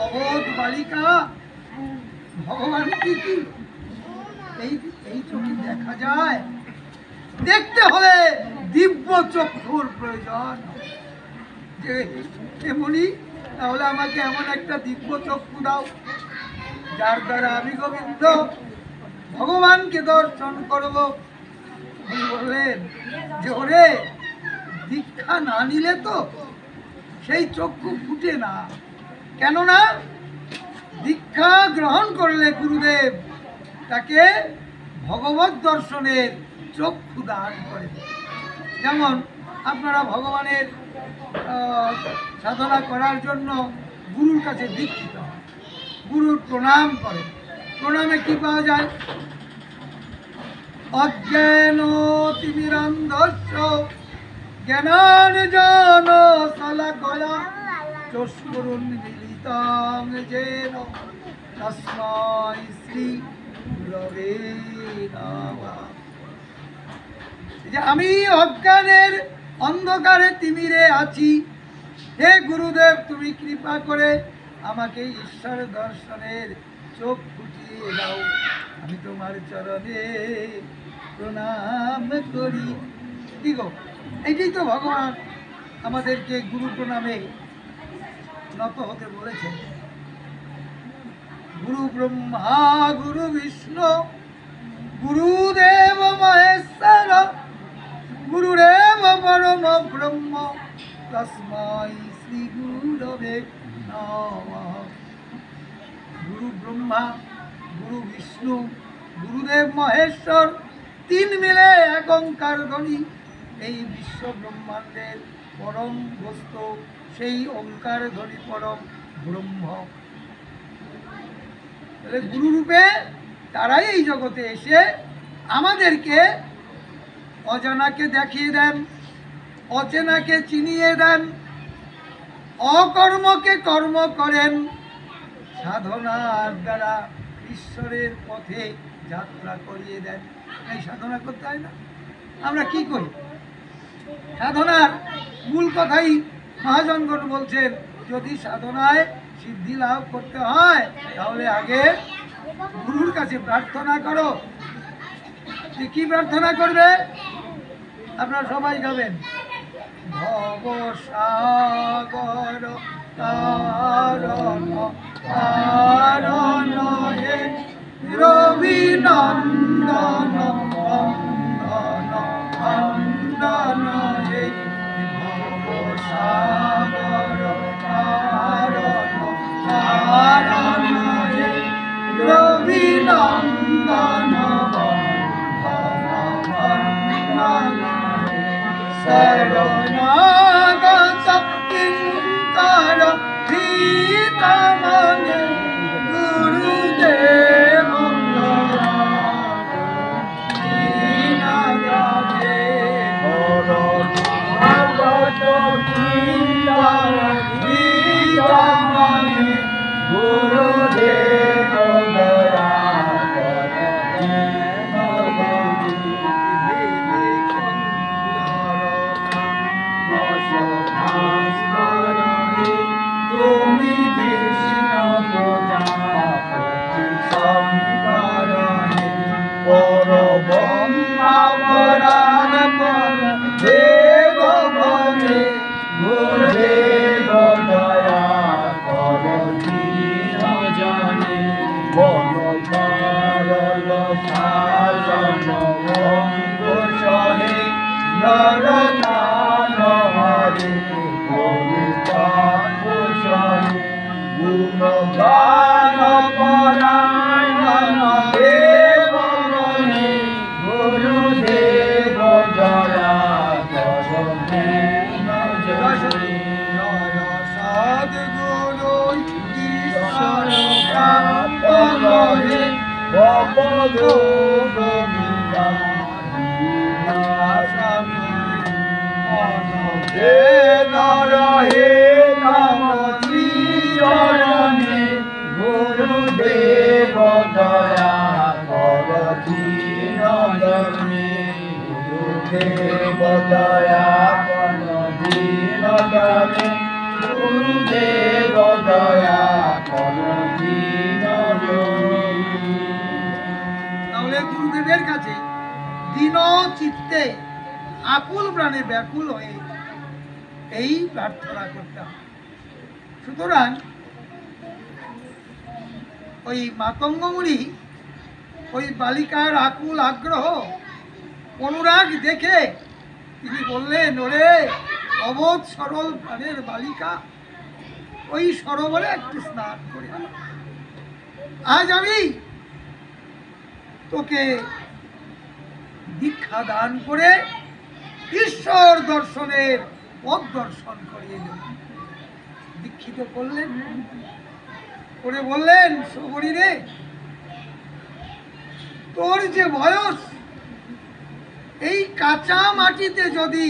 অবোধ বালিকা ভগবান কি এই চোখে দেখা যায়? দেখতে হলে দিব্য চক্ষুর প্রয়োজন। যে এমনই, তাহলে আমাকে এমন একটা দিব্য চক্ষু দাও যার দ্বারা আমি গোবিন্দ ভগবানকে দর্শন করব। বললেন যে ওরে, দীক্ষা না নিলে তো সেই চক্ষু ফুটে না। কেননা দীক্ষা গ্রহণ করলে গুরুদেব তাকে ভগবত দর্শনের চক্ষু দান করে। যেমন আপনারা ভগবানের সাধনা করার জন্য গুরুর কাছে দীক্ষিত হন, গুরুর প্রণাম করেন। প্রণামে কি পাওয়া যায়? অজ্ঞান তিমিরান্ধস্য জ্ঞানাঞ্জন শলাকয়া চক্ষুরুন মিলিতং যেন তস্मै শ্রী গুরবে নমঃ। যে আমি অজ্ঞানের অন্ধকারে তিমিরে আছি, হে গুরুদেব তুমি কৃপা করে আমাকে ঈশ্বর দর্শনের চোখ ফুটিয়ে দাও। আমি তোমার চরণে প্রণাম করি। কি গো, এইটাই তো ভগবান আমাদেরকে গুরু প্রণামে নত হতে বলেছেন। গুরু ব্রহ্মা গুরু বিষ্ণু গুরুদেব মহেশ্বর গুরুরেব পরম ব্রহ্ম তস্मै শ্রী গুরবে নমঃ। গুরু ব্রহ্মা, গুরু বিষ্ণু, গুরুদেব মহেশ্বর, তিন মিলে এক ওঙ্কার ধ্বনি। এই বিশ্ব ব্রহ্মাণ্ডের পরম বস্তু সেই ওঙ্কার ধ্বনি পরম ব্রহ্ম। তাহলে গুরুরূপে তারাই এই জগতে এসে আমাদেরকে অজানাকে দেখিয়ে দেন, অচেনাকে চিনিয়ে দেন, অকর্মকে কর্ম করেন, সাধনার দ্বারা ঈশ্বরের পথে যাত্রা করিয়ে দেন। এই সাধনা করতে হয় না? আমরা কি করি? সাধনার মূল কথাই মহাজনগণ বলছেন, যদি সাধনায় সিদ্ধি লাভ করতে হয় তাহলে আগে গুরুর কাছে প্রার্থনা করো। কি প্রার্থনা করবে? আপনারা সবাই গাবেন, ভব সাগর তারণ তারণ হে রবি নন্দন বন্দন বন্দন হে ভব সাগর তারণ তারণ হে রবি নন্দন শরণাগত কিঙ্কর ভীতমনে গুরুদেব দীনদাসে শরণাগত কিঙ্কর ভীতমনে গুরুদেব গুরুদেব দয়া কর দীনজনে গুরুদেব দয়া কর দীনজনে গুরুদেব দয়া দীন চিত্তে আকুল প্রাণে ব্যাকুল হয়ে এই প্রার্থনা করতাম। সুতরাং ওই মাতঙ্গ মুনি ওই বালিকার আকুল আগ্রহ অনুরাগ দেখে তিনি বললেন, ওরে অবোধ সরল প্রাণের বালিকা, ওই সরোবরে একটু স্নান করে আজ আমি তোকে দীক্ষা দান করে ঈশ্বর দর্শনের পথ দর্শন করিয়ে দেব। দীক্ষিত করলেন, করে বললেন, শবরী রে, তোর যে বয়স, এই কাঁচা মাটিতে যদি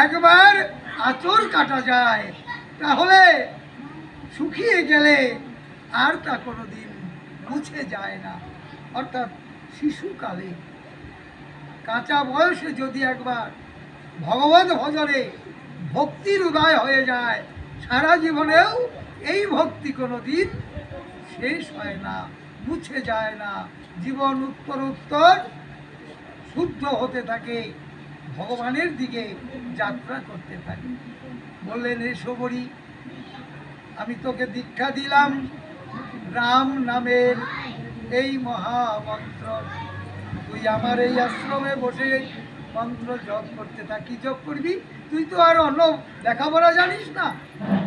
একবার আঁচড় কাটা যায় তাহলে শুকিয়ে গেলে আর তা কোনোদিন মুছে যায় না। অর্থাৎ শিশুকালে কাঁচা বয়সে যদি একবার ভগবত ভজনে ভক্তির উদয় হয়ে যায়, সারা জীবনেও এই ভক্তি কোনোদিন শেষ হয় না, মুছে যায় না, জীবন উত্তর উত্তর শুদ্ধ হতে থাকে, ভগবানের দিকে যাত্রা করতে থাকে। বললেন, হে শবরী, আমি তোকে দীক্ষা দিলাম রাম নামের এই মহামন্ত্র। তুই আমার এই আশ্রমে বসে মন্ত্র জপ করতে থাকি। জপ করবি, তুই তো আর অন্য লেখাপড়া জানিস না,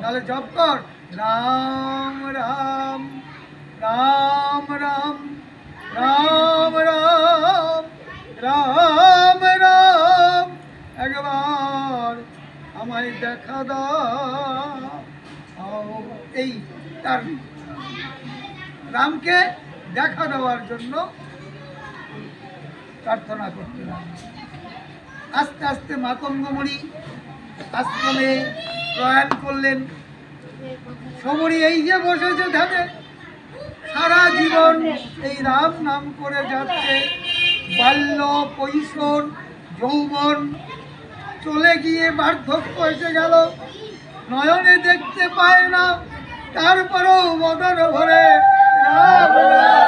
তাহলে জপ কর রাম রাম রাম রাম রাম রাম রাম রাম। একবার আমায় দেখা দাও। এই তার রামকে দেখা দেওয়ার জন্য প্রার্থনা করতে লাগলেন। আস্তে আস্তে মাতঙ্গ মুনি আশ্রমে প্রয়াণ করলেন। শবরী এই যে বসেছে ধ্যানে, সারা জীবন এই রাম নাম করে যাচ্ছে। বাল্য, কৈশোর, যৌবন চলে গিয়ে বার্ধক্য এসে গেল, নয়নে দেখতে পায় না, তারপরেও বদন ভরে রাম রাম।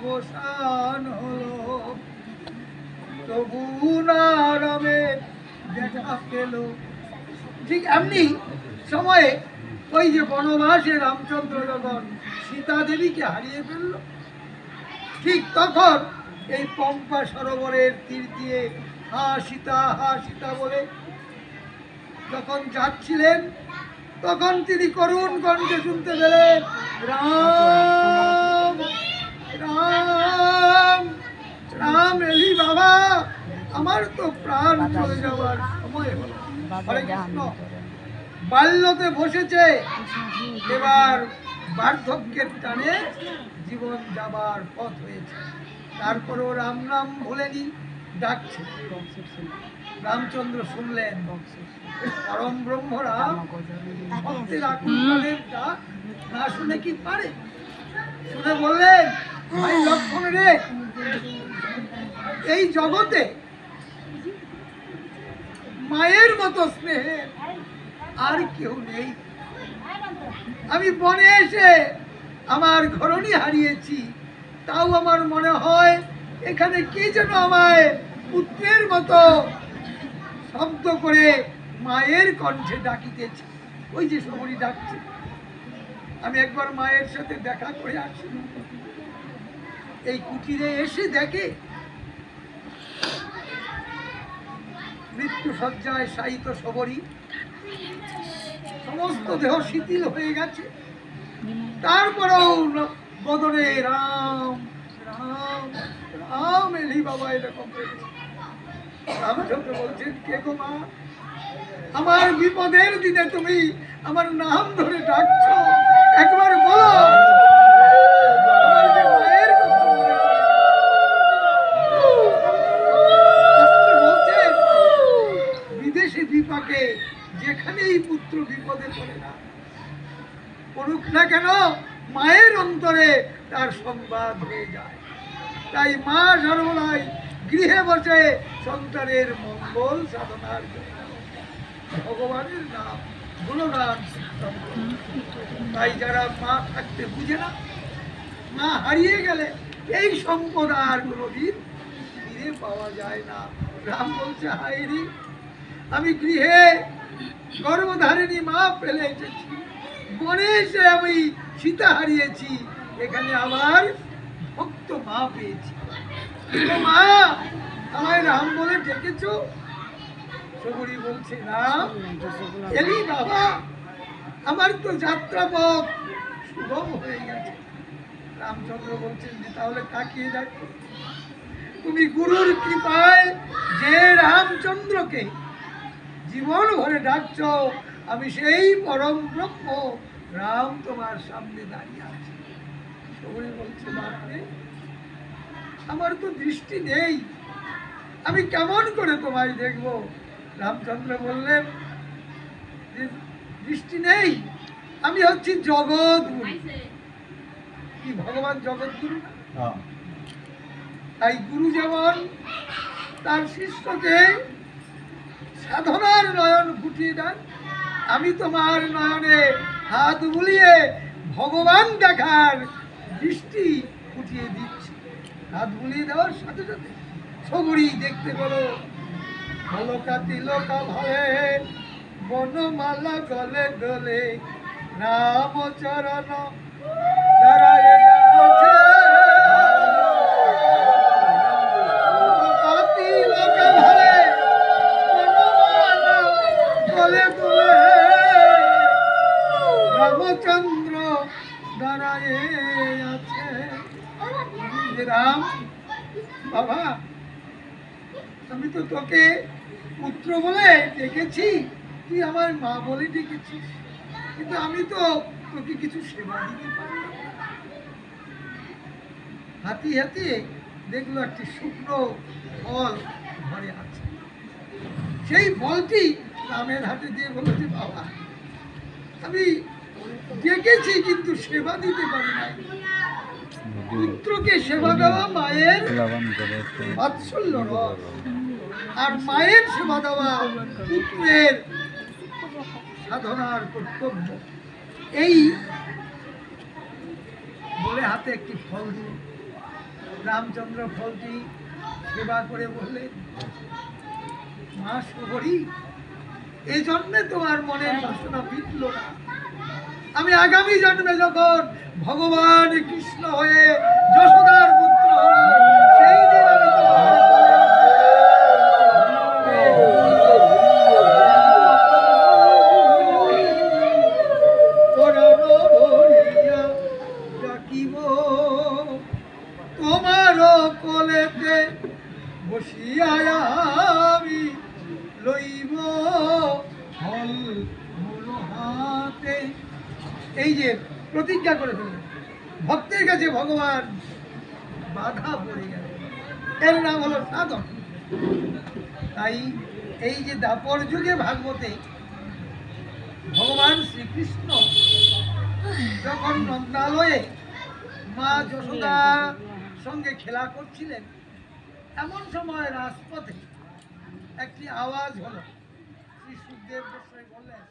অবসান হলো, তবু না রামের দেখা পেল। ঠিক এমনি সময়ে ওই যে বনবাসে রামচন্দ্র যখন সীতা দেবীকে হারিয়ে ফেলল, ঠিক তখন এই পম্পা সরোবরের তীর দিয়ে হা সীতা বলে যখন যাচ্ছিলেন, তখন তিনি করুণ কণ্ঠে শুনতে পেলেন, রাম রাম রাম এলি বাবা, আমার তো প্রাণ চলে যাওয়ার সময় হলো। হরে কৃষ্ণ। বাল্যতে বসেছে, এবার বার্ধক্যের টানে জীবন যাবার পথ হয়েছে। তারপরেও রাম নাম ভুলেনি, ডাকছে। রামচন্দ্র শুনলেন, পরম ব্রহ্ম রাম ভক্তের আকুল প্রাণের ডাক না শুনে কি পারে? শুনে বললেন, ভাই লক্ষ্মণ রে, এই জগতে মায়ের মতো স্নেহের আর কেউ নেই। আমি বনে এসে আমার ঘরণী হারিয়েছি, তাও আমার মনে হয় এখানে কে যেন আমায় পুত্রের মতো শব্দ করে মায়ের কণ্ঠে ডাকিতেছে। ওই যে শবরী ডাকছে, আমি একবার মায়ের সাথে দেখা করে আসি। এই কুটিরে এসে দেখে মৃত্যু শয্যায় শায়িত শবরী, সমস্ত দেহ শিথিল হয়ে গেছে, তারপরেও বদনে রাম রাম রাম এলি বাবা এরকম রামচন্দ্র বলছেন, কে গো মা, আমার বিপদের দিনে তুমি আমার নাম ধরে ডাকছো, একবার বলো। বিদেশি বিপাকে যেখানেই পুত্র বিপদে পড়ে না পড়ুক না কেন, মায়ের অন্তরে তার সংবাদ হয়ে যায়। তাই মা সর্বদাই গৃহে বসে সন্তানের মঙ্গল সাধনার জন্য ভগবানের নাম গুণগান কীর্তন করো। তাই যারা মা থাকতে বুঝে না, মা হারিয়ে গেলে এই সম্পদ আর কোনোদিন ফিরে পাওয়া যায় না। রাম বলছে, হায়রি, আমি গৃহে গর্ভধারিণী মা ফেলে এসেছি, বনে এসে আমি সীতা হারিয়েছি, এখানে আবার ভক্ত মা পেয়েছি। তো মা, আমায় রাম বলে ডেকেছো? সবরি বলছে, রাম এলি বাবা, আমার তো যাত্রাপথ সুগম হয়ে গেছে। রামচন্দ্র বলছেন যে তাহলে তাকিয়ে দেখো, তুমি গুরুর কৃপায় যে রামচন্দ্রকে জীবন ভরে ডাকছ, আমি সেই পরম ব্রহ্ম রাম তোমার সামনে দাঁড়িয়ে আছে। সবাই বলছে, বাপরে, আমার তো দৃষ্টি নেই, আমি কেমন করে তোমায় দেখব? রামচন্দ্র বললেন যে দৃষ্টি নেই, আমি হচ্ছি জগৎগুরু। কি ভগবান জগৎগুরু না? তাই গুরু যেমন তার শিষ্যকে সাধনার নয়ন ফুটিয়ে দেন, আমি তোমার নয়নে হাত বুলিয়ে ভগবান দেখার দৃষ্টি ফুটিয়ে দিচ্ছি। হাত বুলিয়ে দেওয়ার সাথে সাথে সবরি দেখতে বলো, হলকা তিলকা ভালে বনমালা গলে গলে রাম চরণ দাঁড়ায়ে আছে। তিলকা ভালে বনমালা গলে গলে রামচন্দ্র দাঁড়ায়ে আছে। রাম বাবা, আমি তো তোকে পুত্র বলে ডেকেছি, তুই আমার মা বলে ডেকেছিস, কিন্তু আমি তো তোকে কিছু সেবা দিতে পারলাম না। হাতিয়ে হাতিয়ে দেখলো একটি শুকনো ফল ঘরে আছে, সেই ফলটি রামের হাতে দিয়ে বলেছে, বাবা আমি ডেকেছি কিন্তু সেবা দিতে পারি নাই। পুত্রকে সেবা দেওয়া মায়ের বাৎসল্য রস, আর মায়ের সেবা দেওয়া পুত্রের সাধনার কর্তব্য। এই বলে হাতে একটি ফল দিল। রামচন্দ্র ফলটি সেবা করে বললেন, মা শবরী, এই জন্মে তোমার মনের বাসনা মিটল না, আমি আগামী জন্মে যখন ভগবান কৃষ্ণ হয়ে যশোদার পুত্র হব, সেই দিন আমি তোমার ডাকিব, তোমার কোলেতে বসিয়া আমি লইব ফল মোর হাতে। এই যে প্রতিজ্ঞা করে ফেললেন, ভক্তের কাছে ভগবান বাধা পড়ে গেল, এর নাম হলো সাধন। তাই এই যে দাপর যুগে ভাগবতে ভগবান শ্রীকৃষ্ণ যখন নন্দালয়ে মা যশোদা সঙ্গে খেলা করছিলেন, এমন সময় রাজপথে একটি আওয়াজ হলো। শ্রী সুখদেব গোস্বামী বললেন,